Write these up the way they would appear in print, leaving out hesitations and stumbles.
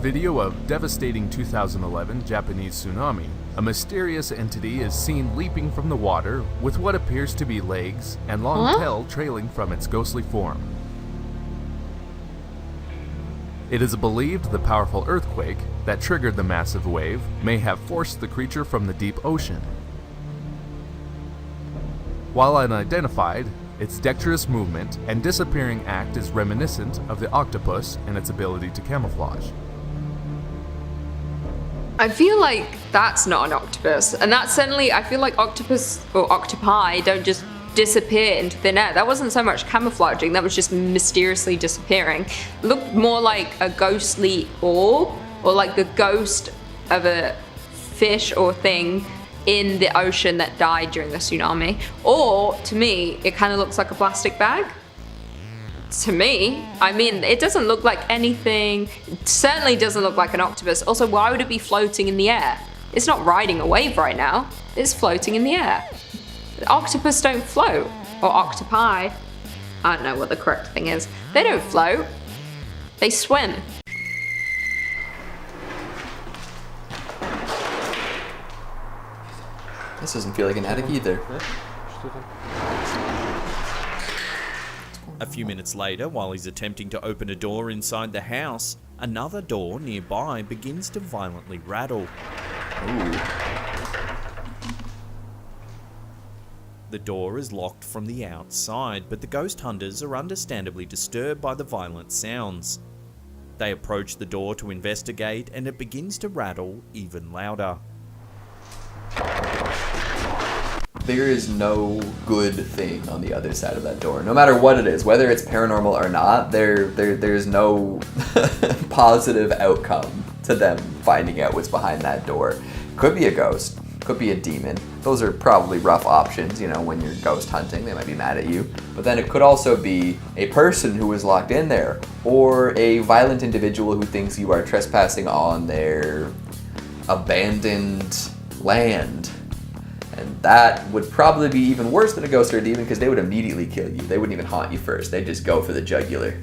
Video of devastating 2011 Japanese tsunami. A mysterious entity is seen leaping from the water with what appears to be legs and long tail trailing from its ghostly form. It is believed the powerful earthquake that triggered the massive wave may have forced the creature from the deep ocean. While unidentified, its dexterous movement and disappearing act is reminiscent of the octopus and its ability to camouflage. I feel like that's not an octopus, and that's certainly, I feel like octopus or octopi don't just disappear into thin air. That wasn't so much camouflaging, that was just mysteriously disappearing. It looked more like a ghostly orb, or like the ghost of a fish or thing in the ocean that died during the tsunami. Or, to me, it kind of looks like a plastic bag. To me, I mean, it doesn't look like anything. It certainly doesn't look like an octopus. Also, why would it be floating in the air? It's not riding a wave right now. It's floating in the air. Octopus don't float. Or octopi. I don't know what the correct thing is. They don't float. They swim. This doesn't feel like an attic either. A few minutes later, while he's attempting to open a door inside the house, another door nearby begins to violently rattle. Ooh. The door is locked from the outside, but the ghost hunters are understandably disturbed by the violent sounds. They approach the door to investigate, and it begins to rattle even louder. There is no good thing on the other side of that door. No matter what it is, whether it's paranormal or not, there's no positive outcome to them finding out what's behind that door. Could be a ghost, could be a demon. Those are probably rough options, you know, when you're ghost hunting, they might be mad at you. But then it could also be a person who is locked in there, or a violent individual who thinks you are trespassing on their abandoned land. And that would probably be even worse than a ghost or a demon, because they would immediately kill you. They wouldn't even haunt you first. They'd just go for the jugular.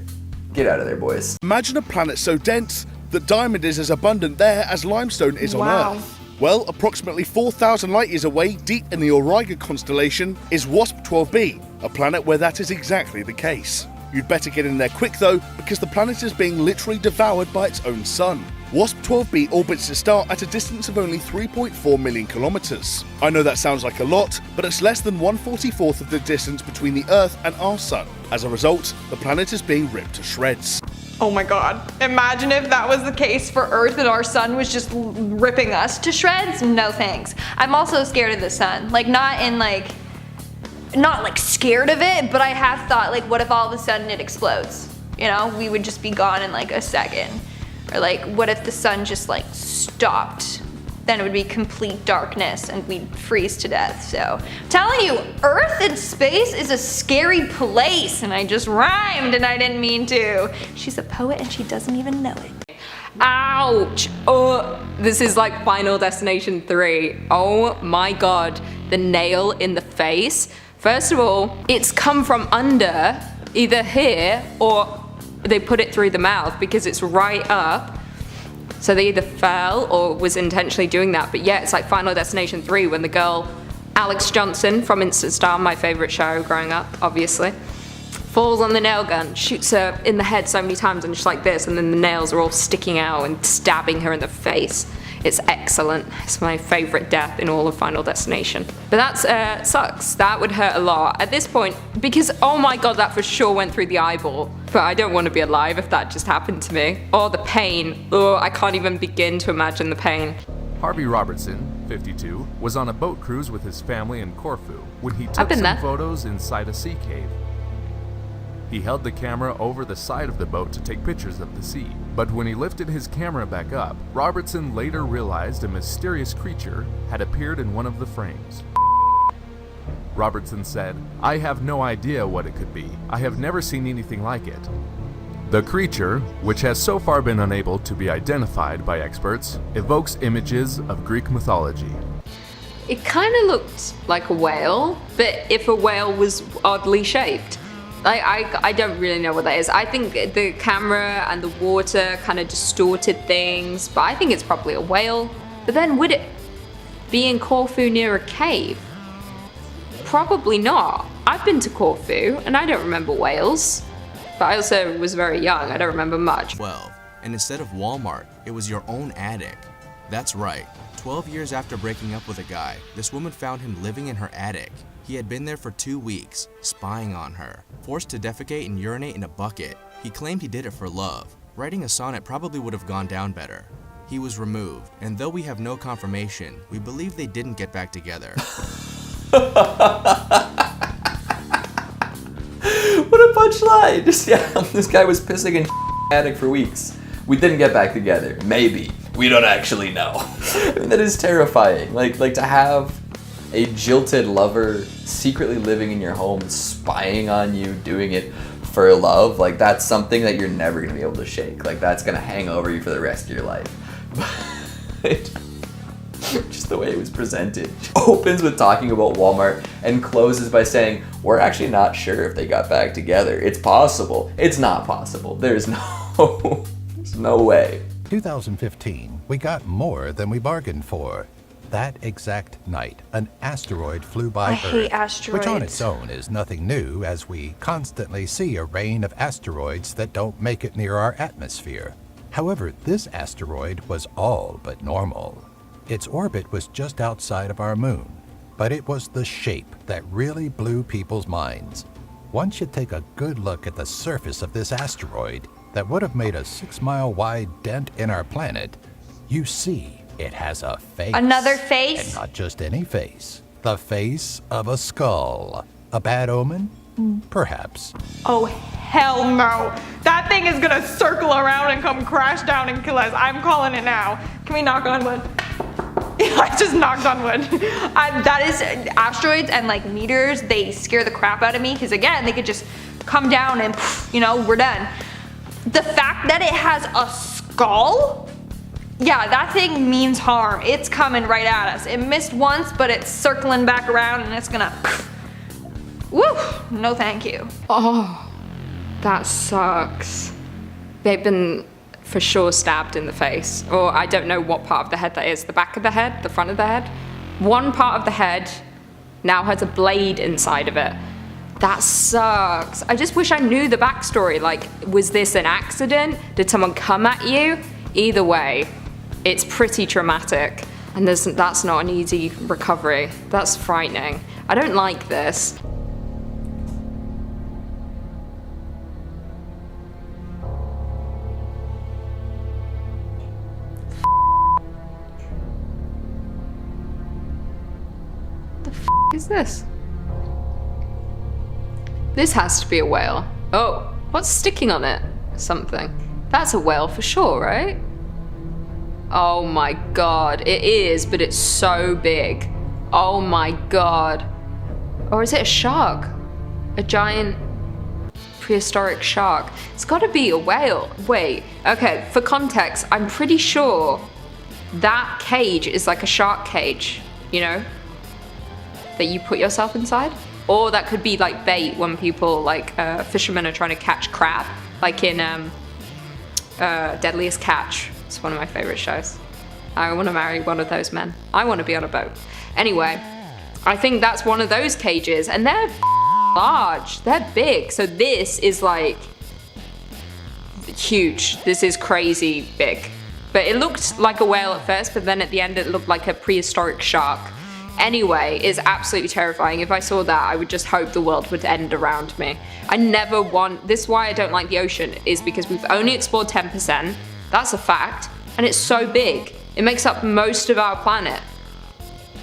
Get out of there, boys. Imagine a planet so dense that diamond is as abundant there as limestone is on Earth. Well, approximately 4,000 light years away, deep in the Auriga constellation, is WASP 12b, a planet where that is exactly the case. You'd better get in there quick though, because the planet is being literally devoured by its own sun. WASP 12b orbits its star at a distance of only 3.4 million kilometers. I know that sounds like a lot, but it's less than 1/44th of the distance between the Earth and our sun. As a result, the planet is being ripped to shreds. Oh my god. Imagine if that was the case for Earth and our sun was just ripping us to shreds? No thanks. I'm also scared of the sun. Like, not scared of it, but I have thought, like, what if all of a sudden it explodes? You know, we would just be gone in like a second. Or like, what if the sun just like stopped? Then it would be complete darkness and we'd freeze to death. So, I'm telling you, Earth and space is a scary place, and I just rhymed and I didn't mean to. She's a poet and she doesn't even know it. Ouch! Oh, this is like Final Destination 3. Oh my god, the nail in the face. First of all, it's come from under, either here or they put it through the mouth, because it's right up. So they either fell or was intentionally doing that. But yeah, it's like Final Destination 3 when the girl, Alex Johnson from Instant Star, my favorite show growing up, obviously, falls on the nail gun, shoots her in the head so many times, and she's like this, and then the nails are all sticking out and stabbing her in the face. It's excellent. It's my favorite death in all of Final Destination. But that sucks. That would hurt a lot at this point, because oh my god, that for sure went through the eyeball. But I don't want to be alive if that just happened to me. Oh, the pain. Oh, I can't even begin to imagine the pain. Harvey Robertson, 52, was on a boat cruise with his family in Corfu when he took some photos inside a sea cave. He held the camera over the side of the boat to take pictures of the sea. But when he lifted his camera back up, Robertson later realized a mysterious creature had appeared in one of the frames. Robertson said, "I have no idea what it could be. I have never seen anything like it." The creature, which has so far been unable to be identified by experts, evokes images of Greek mythology. It kind of looked like a whale, but if a whale was oddly shaped. Like, I don't really know what that is. I think the camera and the water kind of distorted things, but I think it's probably a whale. But then would it be in Corfu near a cave? Probably not. I've been to Corfu and I don't remember whales, but I also was very young. I don't remember much. 12, and instead of Walmart, it was your own attic. That's right. 12 years after breaking up with a guy, this woman found him living in her attic. He had been there for 2 weeks, spying on her, forced to defecate and urinate in a bucket. He claimed he did it for love. Writing a sonnet probably would have gone down better. He was removed, and though we have no confirmation, we believe they didn't get back together. What a punchline! Just, yeah, this guy was pissing in attic for weeks. We didn't get back together. Maybe. We don't actually know. I mean, that is terrifying. Like to have a jilted lover secretly living in your home, spying on you, doing it for love, like that's something that you're never gonna be able to shake. Like that's gonna hang over you for the rest of your life. Just the way it was presented. Opens with talking about Walmart and closes by saying, we're actually not sure if they got back together. It's possible. It's not possible. There's no way. 2015, we got more than we bargained for. That exact night, an asteroid flew by Earth, hate asteroids. which on its own is nothing new, as we constantly see a rain of asteroids that don't make it near our atmosphere. However, this asteroid was all but normal. Its orbit was just outside of our moon, but it was the shape that really blew people's minds. Once you take a good look at the surface of this asteroid that would have made a 6-mile-wide dent in our planet, you see it has a face. Another face? And not just any face. The face of a skull. A bad omen? Perhaps. Oh, hell no. That thing is gonna circle around and come crash down and kill us. I'm calling it now. Can we knock on wood? I just knocked on wood. That is, asteroids and like meteors, they scare the crap out of me because again, they could just come down and, you know, we're done. The fact that it has a skull? Yeah, that thing means harm. It's coming right at us. It missed once, but it's circling back around and it's gonna, woo, no thank you. Oh, that sucks. They've been for sure stabbed in the face. Or I don't know what part of the head that is. The back of the head? The front of the head? One part of the head now has a blade inside of it. That sucks. I just wish I knew the backstory. Like, was this an accident? Did someone come at you? Either way, it's pretty traumatic. And that's not an easy recovery. That's frightening. I don't like this. The f is this? This has to be a whale. Oh, what's sticking on it? Something. That's a whale for sure, right? Oh my god, it is, but it's so big. Oh my god. Or is it a shark? A giant prehistoric shark. It's gotta be a whale. Wait, okay, for context, I'm pretty sure that cage is like a shark cage, you know? That you put yourself inside? Or that could be like bait when people, like fishermen are trying to catch crab, like in Deadliest Catch. It's one of my favorite shows. I want to marry one of those men. I want to be on a boat. Anyway, I think that's one of those cages, and they're large. They're big. So this is like huge. This is crazy big. But it looked like a whale at first, but then at the end it looked like a prehistoric shark. Anyway, it's absolutely terrifying. If I saw that, I would just hope the world would end around me. I never want, this is why I don't like the ocean, is because we've only explored 10%. That's a fact. And it's so big. It makes up most of our planet.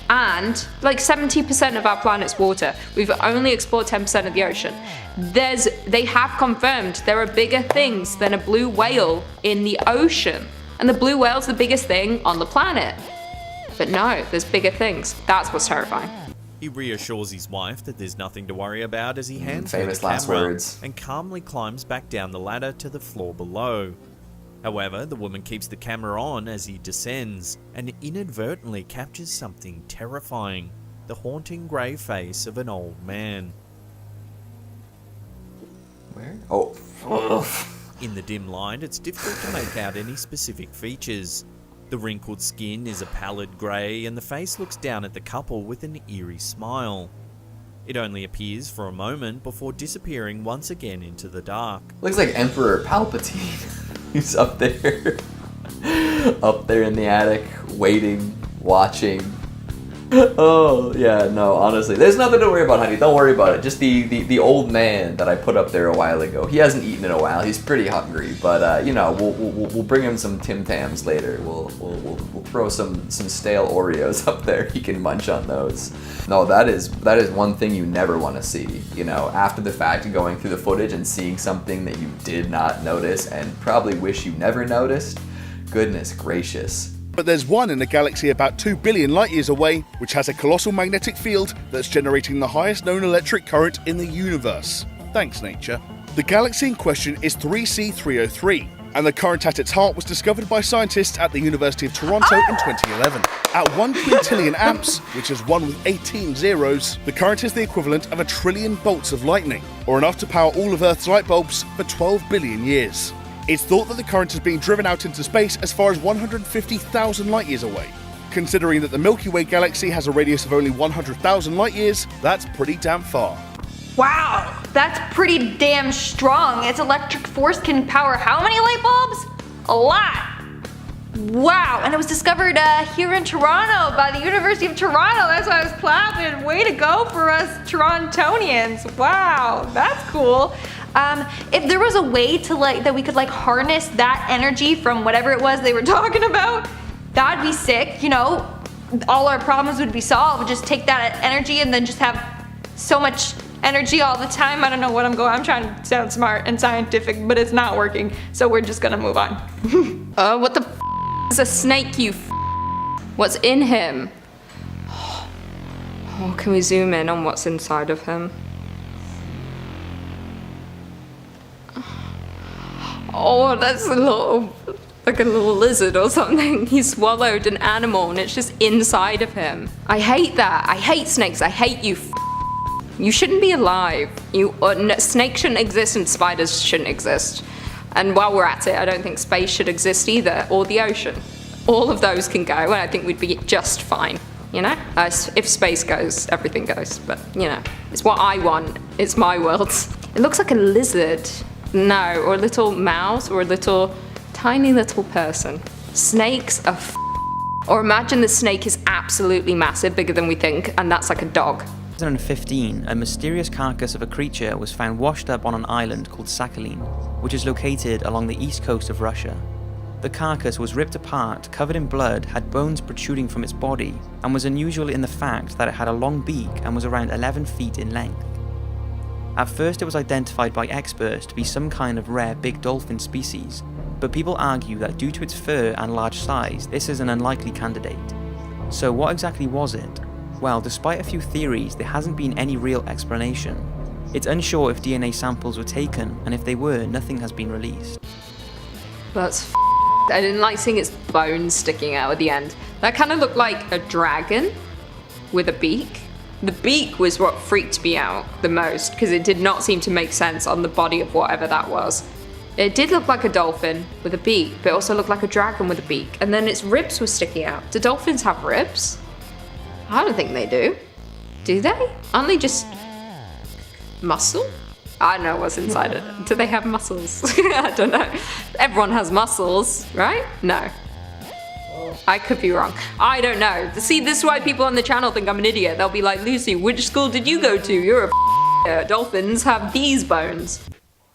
And like 70% of our planet's water. We've only explored 10% of the ocean. They have confirmed there are bigger things than a blue whale in the ocean. And the blue whale's the biggest thing on the planet. But no, there's bigger things. That's what's terrifying. He reassures his wife that there's nothing to worry about as he hands her the Famous last camera words. and calmly climbs back down the ladder to the floor below. However, the woman keeps the camera on as he descends and inadvertently captures something terrifying, the haunting grey face of an old man. Where? Oh. In the dim light, it's difficult to make out any specific features. The wrinkled skin is a pallid grey, and the face looks down at the couple with an eerie smile. It only appears for a moment before disappearing once again into the dark. Looks like Emperor Palpatine. He's up there. Up there in the attic, waiting, watching. Oh, yeah, no, honestly. There's nothing to worry about, honey. Don't worry about it. Just the old man that I put up there a while ago. He hasn't eaten in a while. He's pretty hungry. But, you know, we'll bring him some Tim Tams later. We'll throw some stale Oreos up there. He can munch on those. No, that is one thing you never want to see. You know, after the fact, going through the footage and seeing something that you did not notice and probably wish you never noticed. Goodness gracious. But there's one in a galaxy about 2 billion light years away, which has a colossal magnetic field that's generating the highest known electric current in the universe. Thanks, nature. The galaxy in question is 3C303, and the current at its heart was discovered by scientists at the University of Toronto in 2011. At 1 quintillion amps, which is 1 with 18 zeros, the current is the equivalent of 1 trillion bolts of lightning, or enough to power all of Earth's light bulbs for 12 billion years. It's thought that the current is being driven out into space as far as 150,000 light years away. Considering that the Milky Way galaxy has a radius of only 100,000 light years, that's pretty damn far. Wow, that's pretty damn strong. Its electric force can power how many light bulbs? A lot. Wow, and it was discovered here in Toronto by the University of Toronto. That's why I was clapping. Way to go for us Torontonians. Wow, that's cool. If there was a way to that we could harness that energy from whatever it was they were talking about, that'd be sick. You know, all our problems would be solved. Just take that energy and then just have so much energy all the time. I don't know what I'm trying to sound smart and scientific, but it's not working. So we're just gonna move on. What the is a snake, you What's in him? Oh, can we zoom in on what's inside of him? Oh, that's like a little lizard or something. He swallowed an animal and it's just inside of him. I hate that. I hate snakes. I hate you. You shouldn't be alive. Snakes shouldn't exist and spiders shouldn't exist. And while we're at it, I don't think space should exist either, or the ocean. All of those can go and I think we'd be just fine. You know? If space goes, everything goes. But, you know, it's what I want. It's my world. It looks like a lizard. No, or a little mouse, or a little, tiny little person. Snakes are or imagine the snake is absolutely massive, bigger than we think, and that's like a dog. In 2015, a mysterious carcass of a creature was found washed up on an island called Sakhalin, which is located along the east coast of Russia. The carcass was ripped apart, covered in blood, had bones protruding from its body, and was unusual in the fact that it had a long beak and was around 11 feet in length. At first it was identified by experts to be some kind of rare big dolphin species, but people argue that due to its fur and large size, this is an unlikely candidate. So what exactly was it? Well, despite a few theories, there hasn't been any real explanation. It's unsure if DNA samples were taken, and if they were, nothing has been released. That's I didn't like seeing its bones sticking out at the end. That kind of looked like a dragon with a beak. The beak was what freaked me out the most, because it did not seem to make sense on the body of whatever that was. It did look like a dolphin with a beak, but it also looked like a dragon with a beak, and then its ribs were sticking out. Do dolphins have ribs? I don't think they do. Do they? Aren't they just muscle? I don't know what's inside it. Do they have muscles? I don't know. Everyone has muscles, right? No. I could be wrong. I don't know. See, this is why people on the channel think I'm an idiot. They'll be like, Lucy, which school did you go to? You're a dolphins have these bones.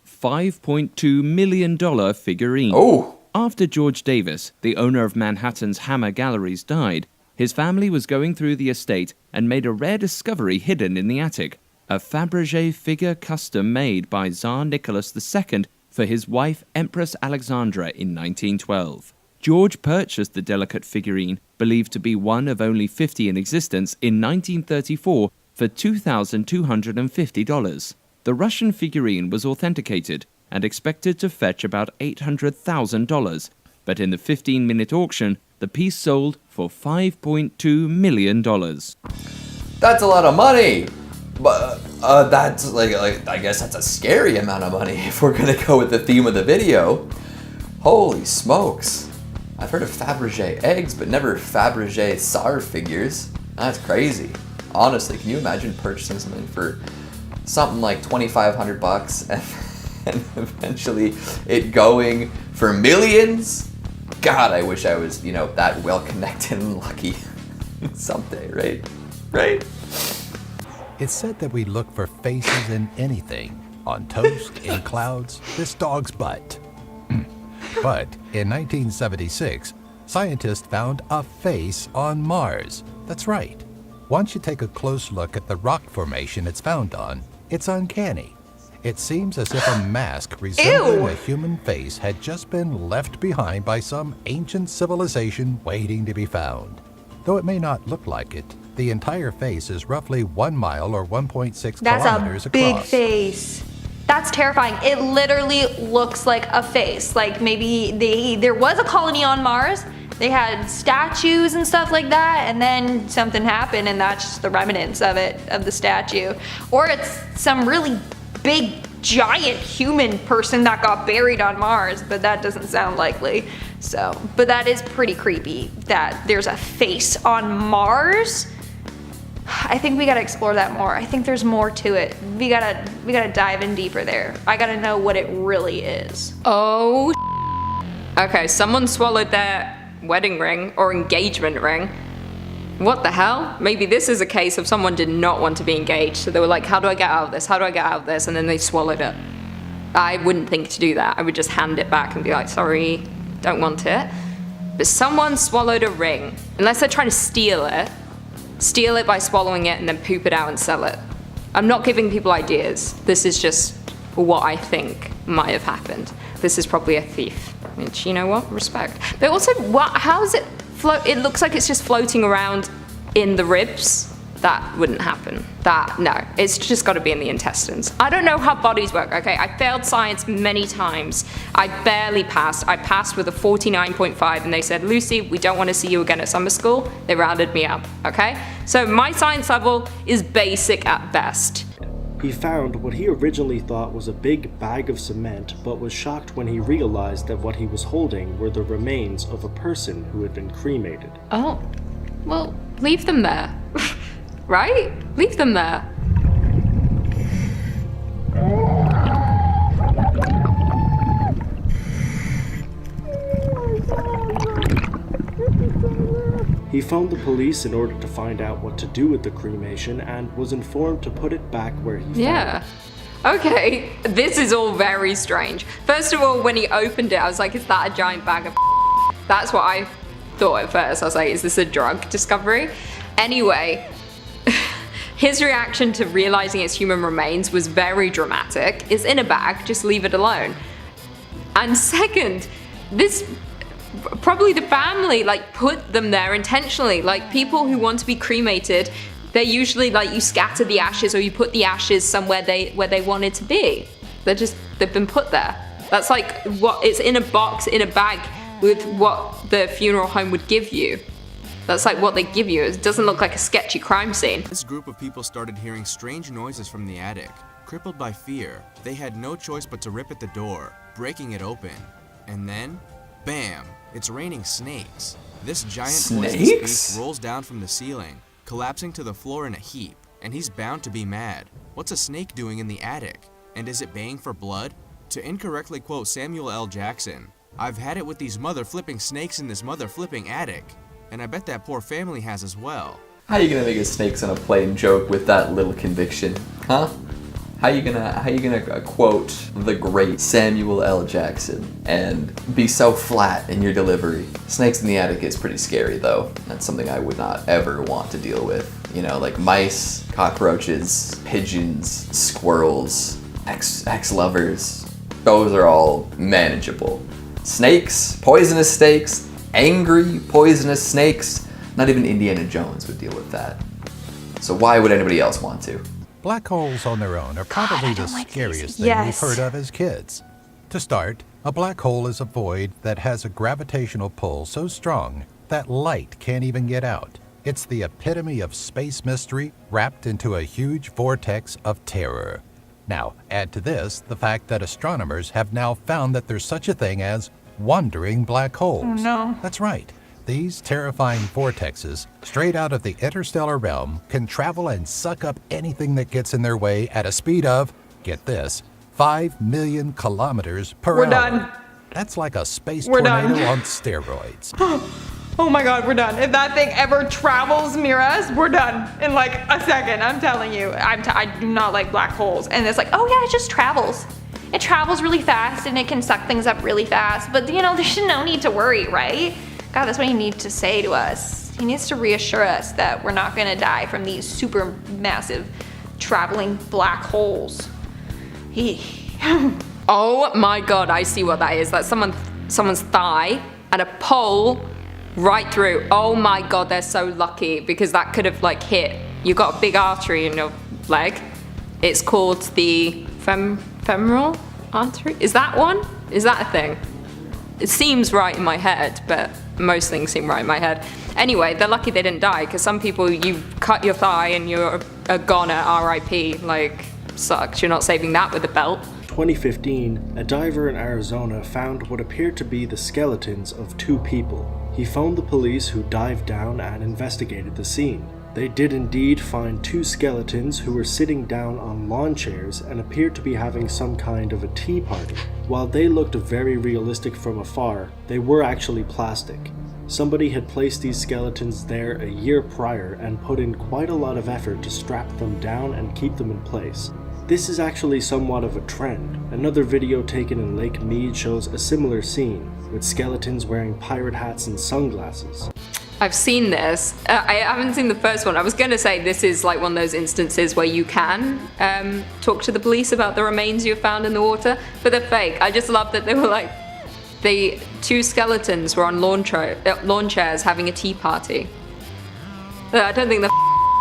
$5.2 million figurine. Oh! After George Davis, the owner of Manhattan's Hammer Galleries, died, his family was going through the estate and made a rare discovery hidden in the attic. A Fabergé figure custom made by Tsar Nicholas II for his wife Empress Alexandra in 1912. George purchased the delicate figurine, believed to be one of only 50 in existence, in 1934 for $2,250. The Russian figurine was authenticated and expected to fetch about $800,000, but in the 15-minute auction, the piece sold for $5.2 million. That's a lot of money! But That's like I guess that's a scary amount of money if we're gonna go with the theme of the video. Holy smokes. I've heard of Fabergé eggs, but never Fabergé SAR figures. That's crazy. Honestly, can you imagine purchasing something for something like $2,500 and eventually it going for millions? God, I wish I was, that well connected and lucky someday, right? Right? It's said that we look for faces in anything. On toast, in clouds, this dog's butt. But in 1976, scientists found a face on Mars. That's right. Once you take a close look at the rock formation it's found on, it's uncanny. It seems as if a mask resembling a human face had just been left behind by some ancient civilization waiting to be found. Though it may not look like it, the entire face is roughly 1 mile or 1.6 kilometers across. That's a big face. That's terrifying. It literally looks like a face. Like maybe there was a colony on Mars. They had statues and stuff like that, and then something happened, and that's just the remnants of it, of the statue. Or it's some really big, giant human person that got buried on Mars, but that doesn't sound likely. So, but that is pretty creepy that there's a face on Mars. I think we gotta explore that more. I think there's more to it. We gotta dive in deeper there. I gotta know what it really is. Oh, okay, someone swallowed their wedding ring or engagement ring. What the hell? Maybe this is a case of someone did not want to be engaged, so they were like, how do I get out of this? How do I get out of this? And then they swallowed it. I wouldn't think to do that. I would just hand it back and be like, sorry, don't want it. But someone swallowed a ring. Unless they're trying to steal it by swallowing it and then poop it out and sell it. I'm not giving people ideas. This is just what I think might have happened. This is probably a thief. Which, you know what? Respect. But also, how is it float? It looks like it's just floating around in the ribs. That wouldn't happen. No, it's just got to be in the intestines. I don't know how bodies work, okay? I failed science many times. I barely passed. I passed with a 49.5 and they said, Lucy, we don't want to see you again at summer school. They rounded me up, okay? So my science level is basic at best. He found what he originally thought was a big bag of cement, but was shocked when he realized that what he was holding were the remains of a person who had been cremated. Oh, well, leave them there. Right? Leave them there. He phoned the police in order to find out what to do with the cremation and was informed to put it back where he found it. Okay, this is all very strange. First of all, when he opened it, I was like, is that a giant bag of That's what I thought at first. I was like, is this a drug discovery? Anyway, his reaction to realizing it's human remains was very dramatic. It's in a bag, just leave it alone. And second, probably the family put them there intentionally. Like people who want to be cremated, they're usually you scatter the ashes or you put the ashes somewhere where they wanted to be. They've been put there. That's like what it's in a box, in a bag with what the funeral home would give you. That's like what they give you. It doesn't look like a sketchy crime scene. This group of people started hearing strange noises from the attic. Crippled by fear, they had no choice but to rip at the door, breaking it open. And then, bam! It's raining snakes. This giant poisonous beast rolls down from the ceiling, collapsing to the floor in a heap, and he's bound to be mad. What's a snake doing in the attic? And is it baying for blood? To incorrectly quote Samuel L. Jackson, I've had it with these mother-flipping snakes in this mother-flipping attic. And I bet that poor family has as well. How you gonna make a snakes on a plane joke with that little conviction, huh? How you gonna quote the great Samuel L. Jackson and be so flat in your delivery? Snakes in the attic is pretty scary though. That's something I would not ever want to deal with. You know, like mice, cockroaches, pigeons, squirrels, ex-lovers. Those are all manageable. Snakes, poisonous snakes, angry, poisonous snakes, not even Indiana Jones would deal with that. So why would anybody else want to? Black holes on their own are probably the scariest thing we've heard of as kids. To start, a black hole is a void that has a gravitational pull so strong that light can't even get out. It's the epitome of space mystery wrapped into a huge vortex of terror. Now, add to this the fact that astronomers have now found that there's such a thing as wandering black holes. Oh no. That's right. These terrifying vortexes, straight out of the interstellar realm, can travel and suck up anything that gets in their way at a speed of, get this, 5 million kilometers per hour. We're done. That's like a space We're tornado done. on steroids. Oh my god, we're done. If that thing ever travels near us, we're done in like a second. I'm telling you. I do not like black holes. And it's like, oh yeah, it just travels. It travels really fast and it can suck things up really fast. But you know, there's no need to worry, right? God, that's what he needs to say to us. He needs to reassure us that we're not gonna die from these super massive traveling black holes. Oh my god, I see what that is. That's someone's thigh and a pole right through. Oh my god, they're so lucky because that could have like hit. You got a big artery in your leg. It's called the femoral artery. Is that one? Is that a thing? It seems right in my head, but most things seem right in my head. Anyway, they're lucky they didn't die because some people, you cut your thigh and you're a goner, RIP. Like, sucks. You're not saving that with a belt. 2015, a diver in Arizona found what appeared to be the skeletons of 2 people. He phoned the police, who dived down and investigated the scene. They did indeed find 2 skeletons who were sitting down on lawn chairs and appeared to be having some kind of a tea party. While they looked very realistic from afar, they were actually plastic. Somebody had placed these skeletons there a year prior and put in quite a lot of effort to strap them down and keep them in place. This is actually somewhat of a trend. Another video taken in Lake Mead shows a similar scene, with skeletons wearing pirate hats and sunglasses. I've seen this. I haven't seen the first one. I was going to say this is like one of those instances where you can talk to the police about the remains you found in the water, but they're fake. I just love that they were like, the 2 skeletons were on lawn chairs having a tea party. I don't think they're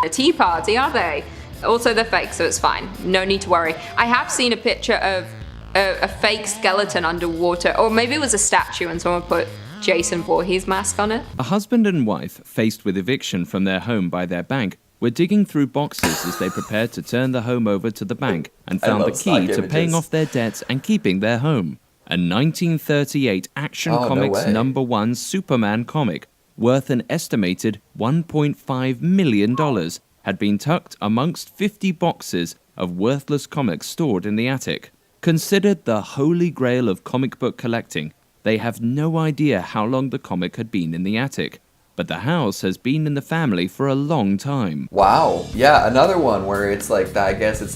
a tea party, are they? Also, they're fake, so it's fine. No need to worry. I have seen a picture of a fake skeleton underwater, or maybe it was a statue and someone put Jason Voorhees mask on it. A husband and wife, faced with eviction from their home by their bank, were digging through boxes as they prepared to turn the home over to the bank and found the key to paying off their debts and keeping their home. A 1938 Action Comics #1 Superman comic, worth an estimated $1.5 million, had been tucked amongst 50 boxes of worthless comics stored in the attic. Considered the holy grail of comic book collecting, they have no idea how long the comic had been in the attic, but the house has been in the family for a long time. Wow. Yeah, another one where it's like that. I guess it's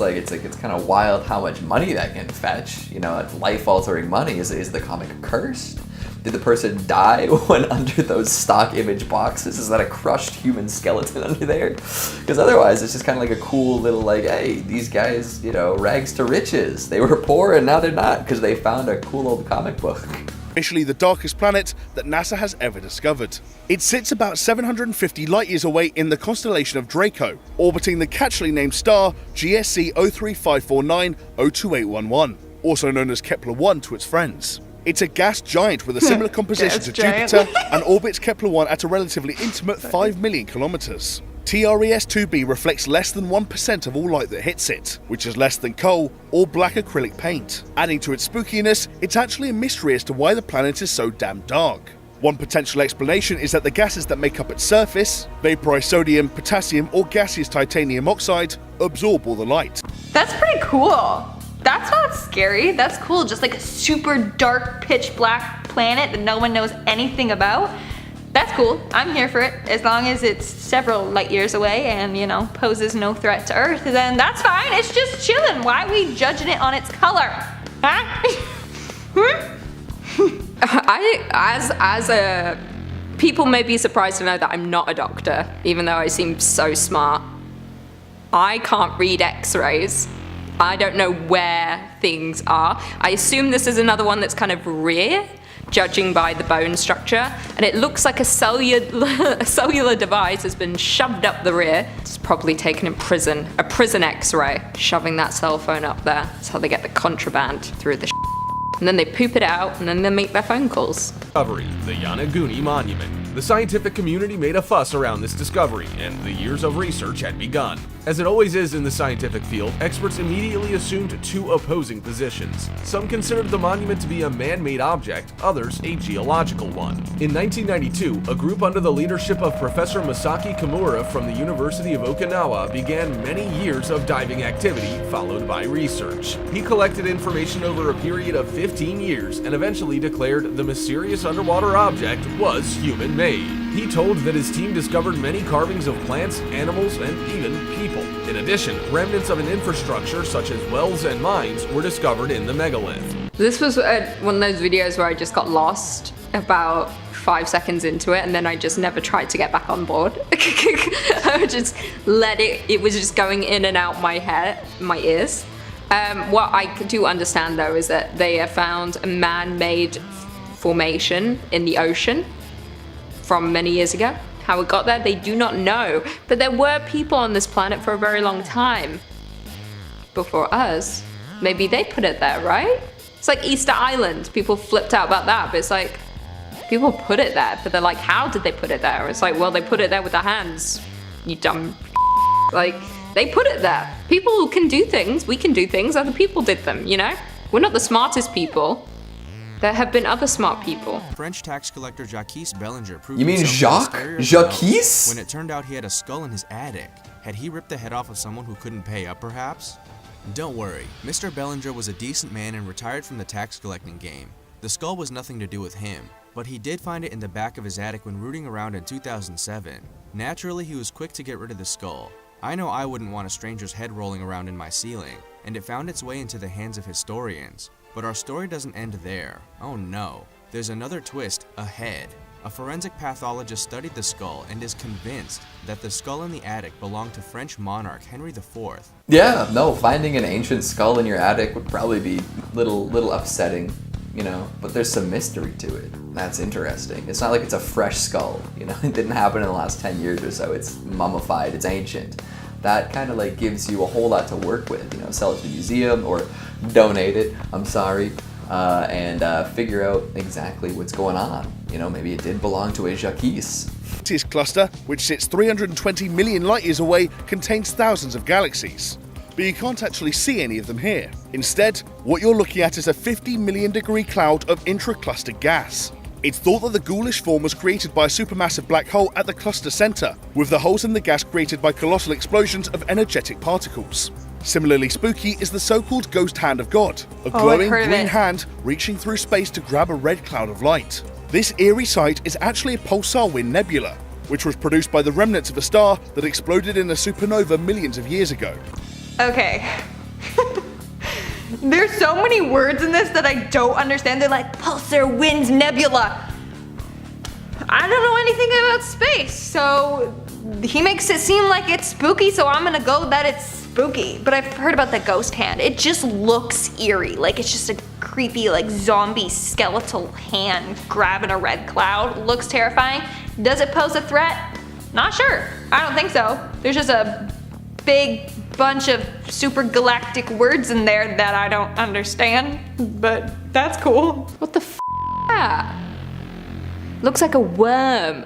kind of wild how much money that can fetch. You know, it's life-altering money. Is the comic cursed? Did the person die when under those stock image boxes? Is that a crushed human skeleton under there? Because otherwise, it's just kind of like a cool little like, hey, these guys, you know, rags to riches. They were poor and now they're not because they found a cool old comic book. Officially the darkest planet that NASA has ever discovered. It sits about 750 light-years away in the constellation of Draco, orbiting the catchily named star GSC 03549 02811, also known as Kepler-1 to its friends. It's a gas giant with a similar composition to Jupiter and orbits Kepler-1 at a relatively intimate 5 million kilometers. TRES-2b reflects less than 1% of all light that hits it, which is less than coal or black acrylic paint. Adding to its spookiness, it's actually a mystery as to why the planet is so damn dark. One potential explanation is that the gases that make up its surface, vaporized sodium, potassium, or gaseous titanium oxide, absorb all the light. That's pretty cool. That's not scary. That's cool. Just like a super dark, pitch black planet that no one knows anything about. That's cool. I'm here for it. As long as it's several light years away and, you know, poses no threat to Earth, then that's fine. It's just chilling. Why are we judging it on its color? Huh? People may be surprised to know that I'm not a doctor, even though I seem so smart. I can't read X-rays. I don't know where things are. I assume this is another one that's kind of rear, judging by the bone structure, and it looks like a cellular device has been shoved up the rear. It's probably taken in prison, a prison X-ray, shoving that cell phone up there. That's how they get the contraband through the and then they poop it out, and then they make their phone calls. Discovery, the Yonaguni Monument. The scientific community made a fuss around this discovery, and the years of research had begun. As it always is in the scientific field, experts immediately assumed two opposing positions. Some considered the monument to be a man-made object, others a geological one. In 1992, a group under the leadership of Professor Masaki Kimura from the University of Okinawa began many years of diving activity, followed by research. He collected information over a period of 15 years and eventually declared the mysterious underwater object was human-made. He told that his team discovered many carvings of plants, animals, and even people. In addition, remnants of an infrastructure such as wells and mines were discovered in the megalith. This was one of those videos where I just got lost about 5 seconds into it, and then I just never tried to get back on board. I would just let it was just going in and out my head, my ears. What I do understand though is that they have found a man-made formation in the ocean from many years ago. How it got there, they do not know. But there were people on this planet for a very long time before us. Maybe they put it there, right? It's like Easter Island. People flipped out about that, but it's like, people put it there, but they're like, how did they put it there? It's like, well, they put it there with their hands, you dumb. Like, they put it there. People can do things, we can do things, other people did them, you know? We're not the smartest people. There have been other smart people. French tax collector Jacques Bellinger proved You mean himself Jacques? a Jacques? when it turned out he had a skull in his attic. Had he ripped the head off of someone who couldn't pay up, perhaps? Don't worry, Mr. Bellinger was a decent man and retired from the tax collecting game. The skull was nothing to do with him, but he did find it in the back of his attic when rooting around in 2007. Naturally, he was quick to get rid of the skull. I know I wouldn't want a stranger's head rolling around in my ceiling, and it found its way into the hands of historians. But our story doesn't end there. Oh no, there's another twist ahead. A forensic pathologist studied the skull and is convinced that the skull in the attic belonged to French monarch Henry IV. Yeah, no, finding an ancient skull in your attic would probably be little upsetting, you know, but there's some mystery to it. That's interesting. It's not like it's a fresh skull, you know, it didn't happen in the last 10 years or so. It's mummified, it's ancient. That kind of like gives you a whole lot to work with, you know, sell it to a museum or donate it, and figure out exactly what's going on. You know, maybe it did belong to a Jacques. This cluster, which sits 320 million light years away, contains thousands of galaxies. But you can't actually see any of them here. Instead, what you're looking at is a 50 million degree cloud of intra-cluster gas. It's thought that the ghoulish form was created by a supermassive black hole at the cluster center, with the holes in the gas created by colossal explosions of energetic particles. Similarly spooky is the so-called ghost hand of God, a glowing green hand reaching through space to grab a red cloud of light. This eerie sight is actually a pulsar wind nebula, which was produced by the remnants of a star that exploded in a supernova millions of years ago. Okay. There's so many words in this that I don't understand. They're like pulsar, winds, nebula. I don't know anything about space, so he makes it seem like it's spooky, so I'm gonna go that it's spooky. But I've heard about the ghost hand. It just looks eerie, like it's just a creepy, like zombie skeletal hand grabbing a red cloud. Looks terrifying. Does it pose a threat? Not sure. I don't think so. There's just a big bunch of super galactic words in there that I don't understand, but that's cool. What the f***? Looks like a worm.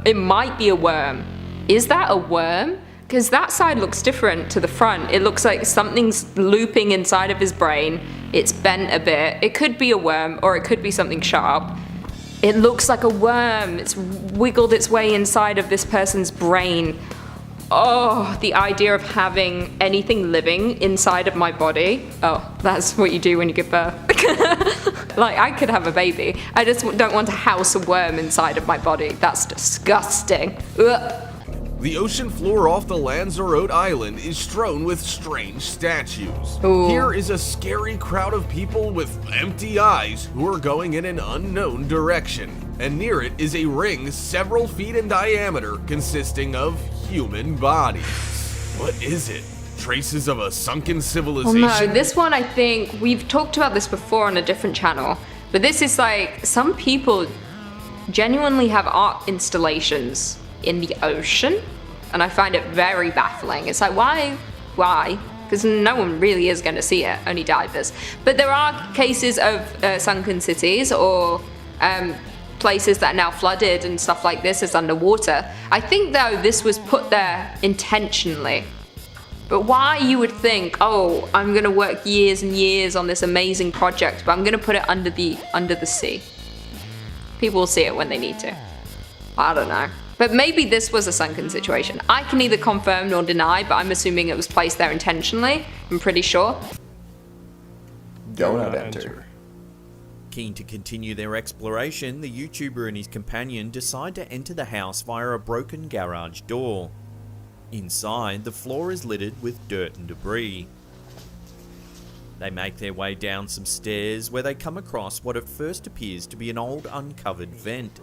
It might be a worm. Is that a worm? Because that side looks different to the front. It looks like something's looping inside of his brain. It's bent a bit. It could be a worm, or it could be something sharp. It looks like a worm. It's wiggled its way inside of this person's brain. Oh, the idea of having anything living inside of my body. Oh, that's what you do when you give birth. Like, I could have a baby. I just don't want to house a worm inside of my body. That's disgusting. Ugh. The ocean floor off the Lanzarote island is strewn with strange statues. Ooh. Here is a scary crowd of people with empty eyes who are going in an unknown direction. And near it is a ring several feet in diameter consisting of human bodies. What is it? Traces of a sunken civilization? Oh no, this one I think, we've talked about this before on a different channel, but this is like, some people genuinely have art installations in the ocean, and I find it very baffling. It's like, why? Because no one really is going to see it, only divers. But there are cases of sunken cities or places that are now flooded and stuff like this is underwater. I think though this was put there intentionally. But why you would think, oh, I'm gonna work years and years on this amazing project, but I'm gonna put it under the sea. People will see it when they need to. I don't know. But maybe this was a sunken situation. I can neither confirm nor deny, but I'm assuming it was placed there intentionally. I'm pretty sure. Do not enter. Keen to continue their exploration, the YouTuber and his companion decide to enter the house via a broken garage door. Inside, the floor is littered with dirt and debris. They make their way down some stairs where they come across what at first appears to be an old uncovered vent.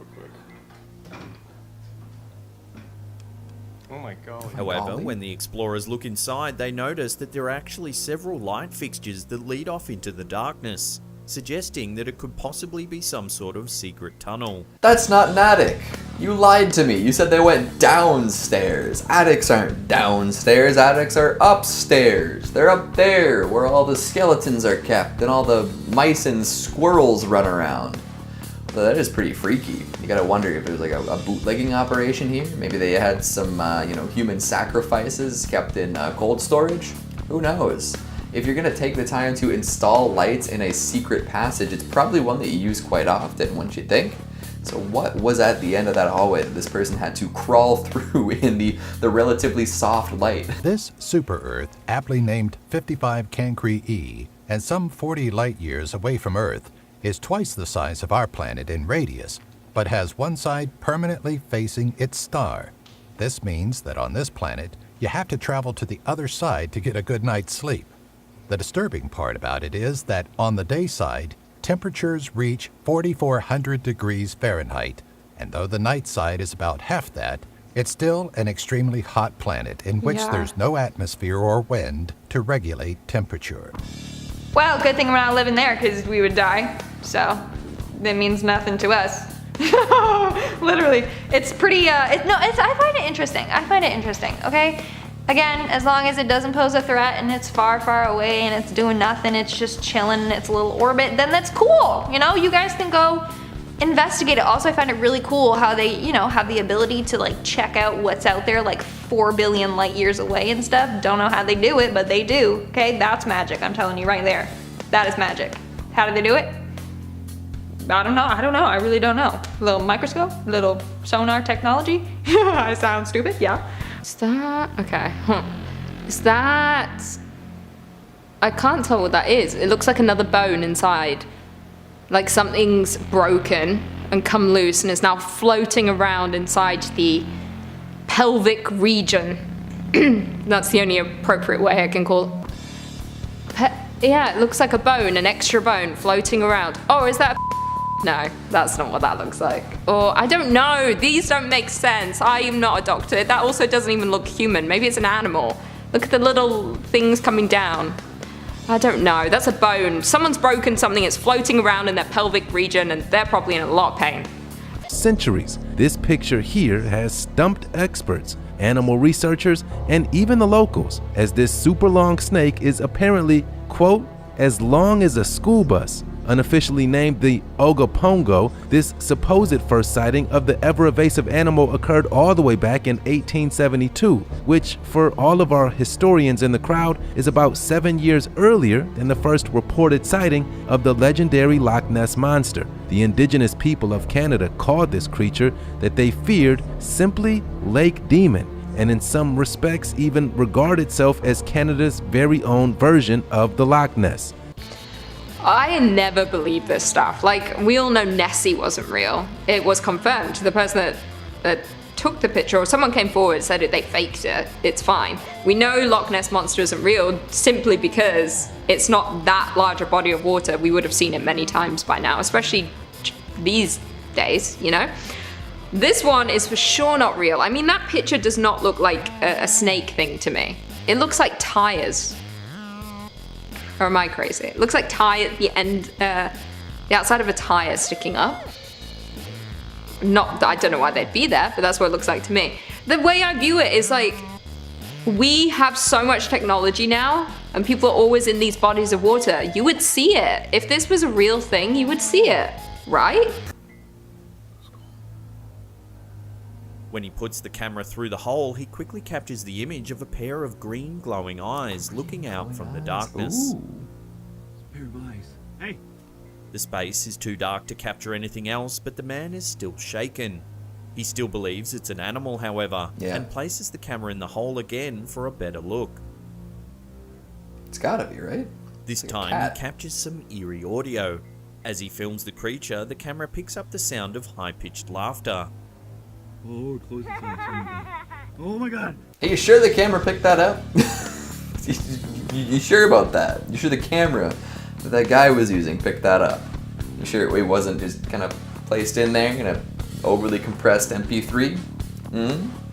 Oh my god. However, when the explorers look inside, they notice that there are actually several light fixtures that lead off into the darkness, suggesting that it could possibly be some sort of secret tunnel. That's not an attic. You lied to me. You said they went downstairs. Attics aren't downstairs. Attics are upstairs. They're up there where all the skeletons are kept and all the mice and squirrels run around. So that is pretty freaky. You gotta wonder if it was like a bootlegging operation here. Maybe they had some, human sacrifices kept in cold storage. Who knows? If you're gonna take the time to install lights in a secret passage, it's probably one that you use quite often, wouldn't you think? So what was at the end of that hallway that this person had to crawl through in the relatively soft light? This super-Earth, aptly named 55 Cancri E, and some 40 light years away from Earth, is twice the size of our planet in radius, but has one side permanently facing its star. This means that on this planet, you have to travel to the other side to get a good night's sleep. The disturbing part about it is that on the day side, temperatures reach 4,400 degrees Fahrenheit, and though the night side is about half that, it's still an extremely hot planet in which there's no atmosphere or wind to regulate temperature. Well, good thing we're not living there because we would die. So that means nothing to us. Literally, it's pretty. I find it interesting. Okay. Again, as long as it doesn't pose a threat and it's far, far away and it's doing nothing, it's just chilling in its little orbit, then that's cool. You know, you guys can go investigate it. Also, I find it really cool how they, have the ability to like check out what's out there like 4 billion light years away and stuff. Don't know how they do it, but they do. Okay, that's magic. I'm telling you right there. That is magic. How do they do it? I don't know. I really don't know. Little microscope, little sonar technology. I sound stupid. Yeah. Is that okay? Is that? I can't tell what that is. It looks like another bone inside. Like something's broken and come loose and is now floating around inside the pelvic region. That's the only appropriate way I can call it. Yeah, it looks like a bone, an extra bone floating around. Oh, is that No, that's not what that looks like. Or, I don't know, these don't make sense. I am not a doctor. That also doesn't even look human. Maybe it's an animal. Look at the little things coming down. I don't know, that's a bone. Someone's broken something, it's floating around in their pelvic region and they're probably in a lot of pain. Centuries. This picture here has stumped experts, animal researchers, and even the locals, as this super long snake is apparently, quote, as long as a school bus. Unofficially named the Ogopongo, this supposed first sighting of the ever-evasive animal occurred all the way back in 1872, which, for all of our historians in the crowd, is about 7 years earlier than the first reported sighting of the legendary Loch Ness Monster. The indigenous people of Canada called this creature that they feared simply Lake Demon, and in some respects even regard itself as Canada's very own version of the Loch Ness. I never believed this stuff. Like, we all know Nessie wasn't real. It was confirmed. The person that took the picture, or someone came forward and said they faked it. It's fine. We know Loch Ness Monster isn't real simply because it's not that large a body of water. We would have seen it many times by now, especially these days, This one is for sure not real. I mean, that picture does not look like a snake thing to me. It looks like tires. Or am I crazy? It looks like tire at the end, the outside of a tire sticking up. I don't know why they'd be there, but that's what it looks like to me. The way I view it is like, we have so much technology now, and people are always in these bodies of water. You would see it. If this was a real thing, you would see it, right? When he puts the camera through the hole, he quickly captures the image of a pair of green glowing eyes looking out from the darkness. Hey. The space is too dark to capture anything else, but the man is still shaken. He still believes it's an animal, however, and places the camera in the hole again for a better look. It's gotta be, right? This time he captures some eerie audio. As he films the creature, the camera picks up the sound of high-pitched laughter. Oh, close the sound. Oh my god. Are you sure the camera picked that up? you sure about that? You sure the camera that guy was using picked that up? You sure it wasn't just kind of placed in there in a overly compressed MP3?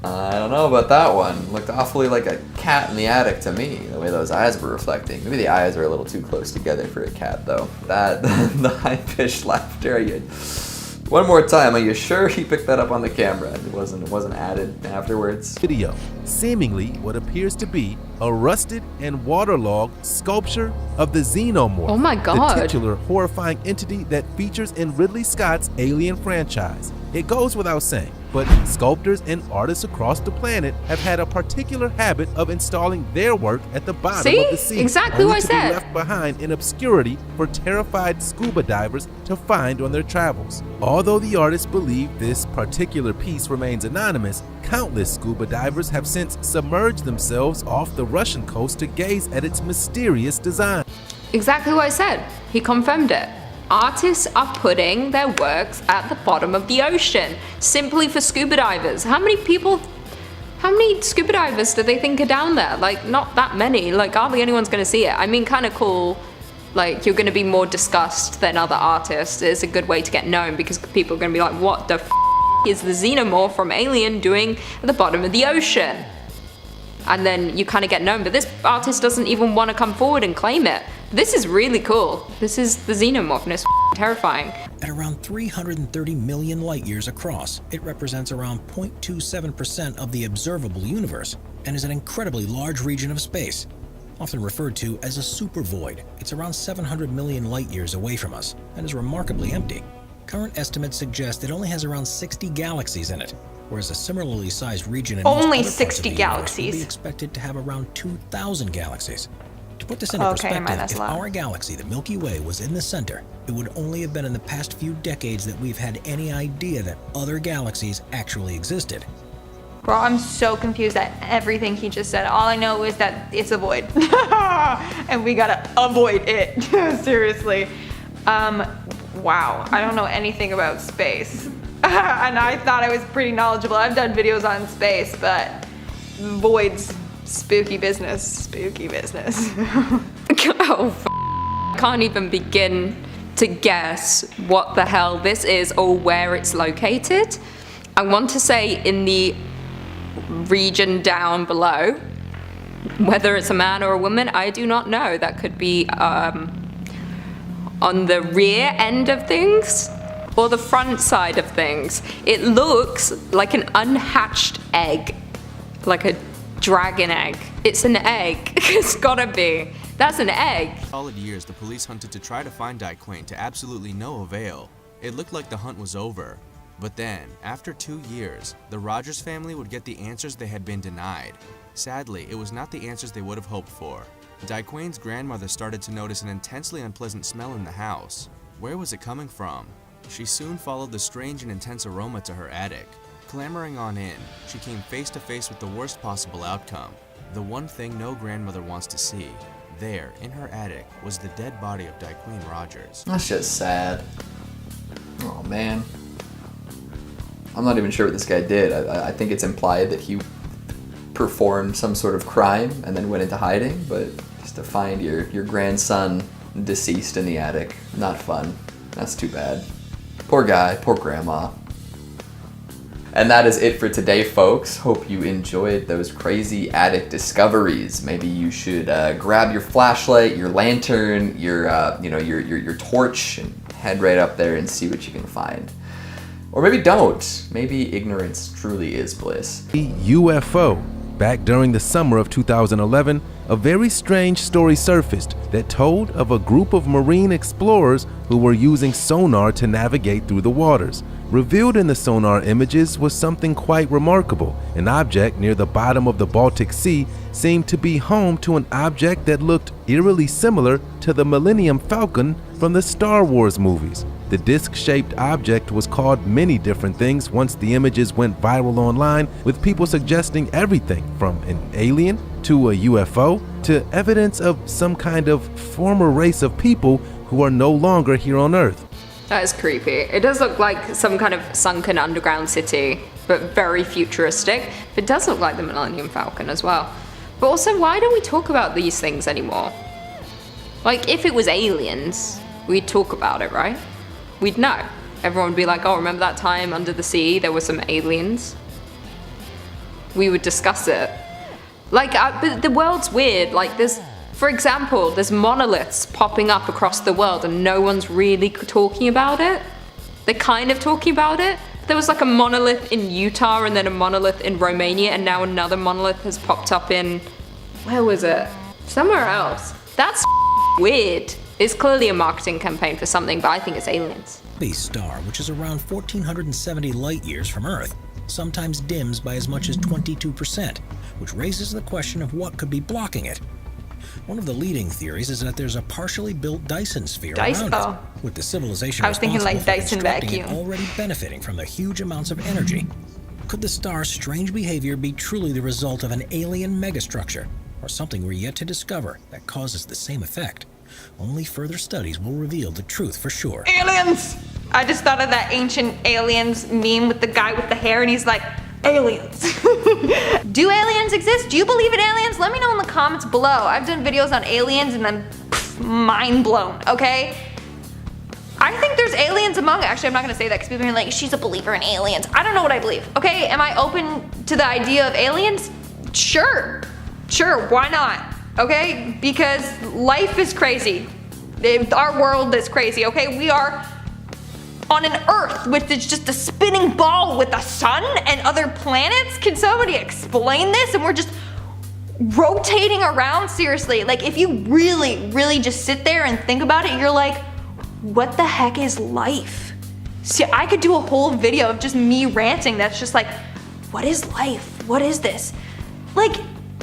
I don't know about that one. Looked awfully like a cat in the attic to me, the way those eyes were reflecting. Maybe the eyes are a little too close together for a cat, though. That, the high-pitched laughter. One more time, are you sure he picked that up on the camera? It wasn't added afterwards? Video, seemingly what appears to be a rusted and waterlogged sculpture of the xenomorph. Oh my god. The titular horrifying entity that features in Ridley Scott's Alien franchise. It goes without saying, but sculptors and artists across the planet have had a particular habit of installing their work at the bottom of the sea. Exactly what I said. To be left behind in obscurity for terrified scuba divers to find on their travels. Although the artists believe this particular piece remains anonymous, countless scuba divers have since submerged themselves off the Russian coast to gaze at its mysterious design. Exactly what I said. He confirmed it. Artists are putting their works at the bottom of the ocean simply for scuba divers. How many scuba divers do they think are down there? Like, not that many. Like, hardly anyone's gonna see it. I mean, kind of cool. Like, you're gonna be more discussed than other artists. It's a good way to get known because people are gonna be like, what the f is the xenomorph from Alien doing at the bottom of the ocean? And then you kind of get known, but this artist doesn't even want to come forward and claim it. This is really cool. This is the xenomorph, and it's terrifying. At around 330 million light years across, it represents around 0.27% of the observable universe and is an incredibly large region of space, often referred to as a supervoid. It's around 700 million light years away from us and is remarkably empty. Current estimates suggest it only has around 60 galaxies in it, whereas a similarly sized region in only most other 60 parts of the galaxies universe would be expected to have around 2,000 galaxies. To put this into perspective, if our galaxy, the Milky Way, was in the center, it would only have been in the past few decades that we've had any idea that other galaxies actually existed. Bro, I'm so confused at everything he just said. All I know is that it's a void. And we gotta avoid it. Seriously. Wow, I don't know anything about space. And I thought I was pretty knowledgeable. I've done videos on space, but voids, spooky business, spooky business. Oh, can't even begin to guess what the hell this is or where it's located. I want to say in the region down below. Whether it's a man or a woman, I do not know. That could be on the rear end of things or the front side of things. It looks like an unhatched egg, like a dragon egg. It's an egg. It's gotta be. That's an egg. Solid years, the police hunted to try to find Daquain to absolutely no avail. It looked like the hunt was over. But then, after 2 years, the Rogers family would get the answers they had been denied. Sadly, it was not the answers they would have hoped for. Daquain's grandmother started to notice an intensely unpleasant smell in the house. Where was it coming from? She soon followed the strange and intense aroma to her attic. Clambering on in, she came face to face with the worst possible outcome. The one thing no grandmother wants to see. There, in her attic, was the dead body of Daquain Rogers. That's just sad. Oh man. I'm not even sure what this guy did. I think it's implied that he performed some sort of crime and then went into hiding, but just to find your grandson deceased in the attic, not fun. That's too bad. Poor guy, poor grandma. And that is it for today, folks. Hope you enjoyed those crazy attic discoveries. Maybe you should grab your flashlight, your lantern, your torch, and head right up there and see what you can find. Or maybe don't. Maybe ignorance truly is bliss. UFO. Back during the summer of 2011, a very strange story surfaced that told of a group of marine explorers who were using sonar to navigate through the waters. Revealed in the sonar images was something quite remarkable. An object near the bottom of the Baltic Sea seemed to be home to an object that looked eerily similar to the Millennium Falcon from the Star Wars movies. The disc-shaped object was called many different things once the images went viral online, with people suggesting everything from an alien to a UFO to evidence of some kind of former race of people who are no longer here on Earth. That is creepy. It does look like some kind of sunken underground city, but very futuristic. It does look like the Millennium Falcon as well. But also, why don't we talk about these things anymore? Like, if it was aliens, we'd talk about it, right? We'd know. Everyone would be like, oh, remember that time under the sea, there were some aliens? We would discuss it. Like, but the world's weird. Like, for example, there's monoliths popping up across the world and no one's really talking about it. They're kind of talking about it. There was like a monolith in Utah and then a monolith in Romania, and now another monolith has popped up in, where was it? Somewhere else. That's weird. It's clearly a marketing campaign for something, but I think it's aliens. The star, which is around 1,470 light years from Earth, sometimes dims by as much as 22%, which raises the question of what could be blocking it. One of the leading theories is that there's a partially built Dyson sphere around it, with the civilization already benefiting from the huge amounts of energy. Could the star's strange behavior be truly the result of an alien megastructure, or something we're yet to discover that causes the same effect? Only further studies will reveal the truth for sure. Aliens! I just thought of that ancient aliens meme with the guy with the hair and he's like, aliens. Do aliens exist? Do you believe in aliens? Let me know in the comments below. I've done videos on aliens and I'm mind blown, okay? I think there's aliens among, actually I'm not gonna say that because people are like, she's a believer in aliens. I don't know what I believe, okay? Am I open to the idea of aliens? Sure, why not? Okay, because life is crazy. Our world is crazy, okay? We are on an Earth which is just a spinning ball with a sun and other planets. Can somebody explain this? And we're just rotating around, seriously. Like, if you really just sit there and think about it, you're like, what the heck is life? See, I could do a whole video of just me ranting that's just like, what is life? What is this? Like,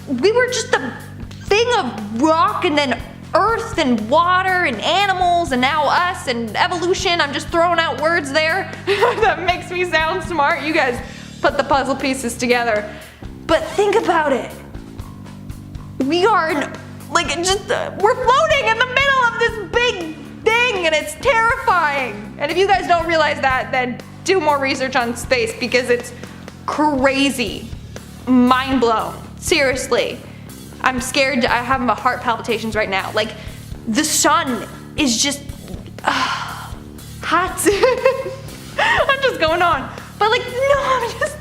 we were just a thing of rock and then earth and water and animals and now us and evolution. I'm just throwing out words there that makes me sound smart. You guys put the puzzle pieces together. But think about it. We are like we're floating in the middle of this big thing and it's terrifying. And if you guys don't realize that, then do more research on space because it's crazy. Mind blown. Seriously. I'm scared. I have my heart palpitations right now. Like, the sun is just hot. I'm just going on. But like, no, I'm just,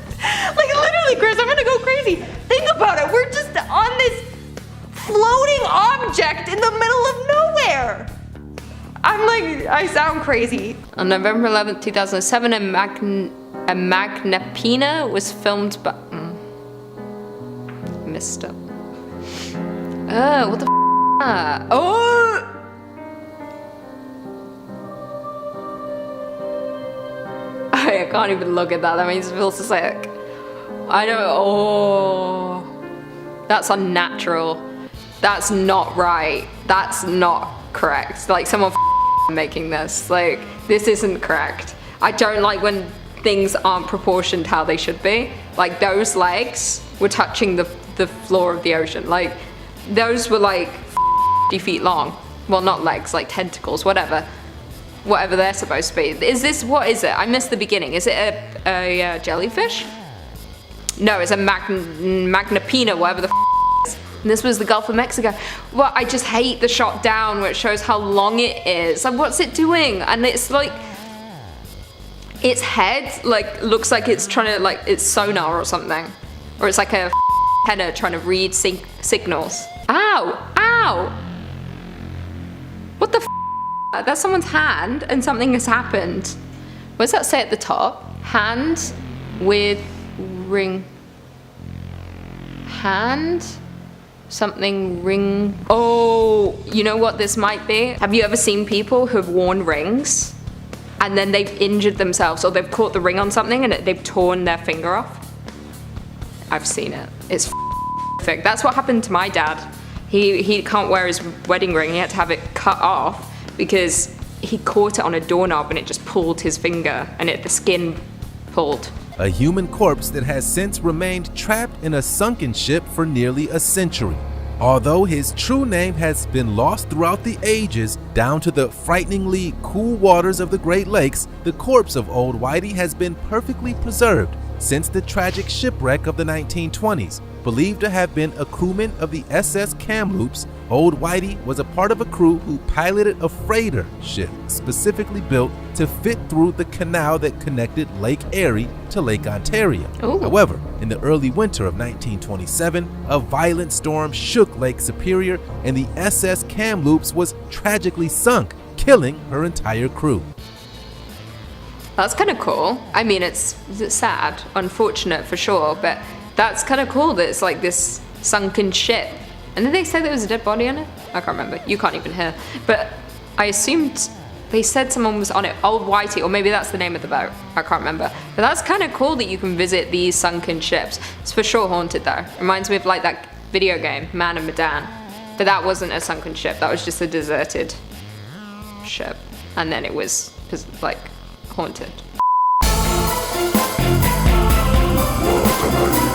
like literally, Chris, I'm gonna go crazy. Think about it. We're just on this floating object in the middle of nowhere. I'm like, I sound crazy. On November 11th, 2007, a Magnapina was filmed by... messed up. What the f***? Oh! I can't even look at that. That makes me feel sick. I don't... Oh. That's unnatural. That's not right. That's not correct. Like, someone making this. Like, this isn't correct. I don't like when things aren't proportioned how they should be. Like, those legs were touching the floor of the ocean. Like, those were like 50 feet long. Well, not legs, like tentacles, whatever they're supposed to be. Is this, what is it? I missed the beginning. Is it a jellyfish? No, it's a Magnapina, whatever the is. And this was the Gulf of Mexico. Well, I just hate the shot down where it shows how long it is. Like, what's it doing? And it's like, its head, like, looks like it's trying to, like, it's sonar or something. Or it's like a antenna trying to read signals. Ow! Ow! What the f? That's someone's hand and something has happened. What does that say at the top? Hand with ring. Hand? Something ring. Oh, you know what this might be? Have you ever seen people who've worn rings? and then they've injured themselves or they've caught the ring on something and they've torn their finger off. I've seen it. It's thick. That's what happened to my dad. He can't wear his wedding ring. He had to have it cut off because he caught it on a doorknob and it just pulled his finger and the skin pulled. A human corpse that has since remained trapped in a sunken ship for nearly a century. Although his true name has been lost throughout the ages, down to the frighteningly cool waters of the Great Lakes, the corpse of Old Whitey has been perfectly preserved since the tragic shipwreck of the 1920s. Believed to have been a crewman of the SS Kamloops, Old Whitey was a part of a crew who piloted a freighter ship specifically built to fit through the canal that connected Lake Erie to Lake Ontario. Ooh. However, in the early winter of 1927, a violent storm shook Lake Superior and the SS Kamloops was tragically sunk, killing her entire crew. That's kind of cool. I mean, it's sad, unfortunate for sure, but that's kind of cool that it's like this sunken ship. And then they said there was a dead body on it? I can't remember. You can't even hear. But I assumed they said someone was on it. Old Whitey, or maybe that's the name of the boat. I can't remember. But that's kind of cool that you can visit these sunken ships. It's for sure haunted though. Reminds me of like that video game, Man and Medan. But that wasn't a sunken ship. That was just a deserted ship. And then it was like haunted. Welcome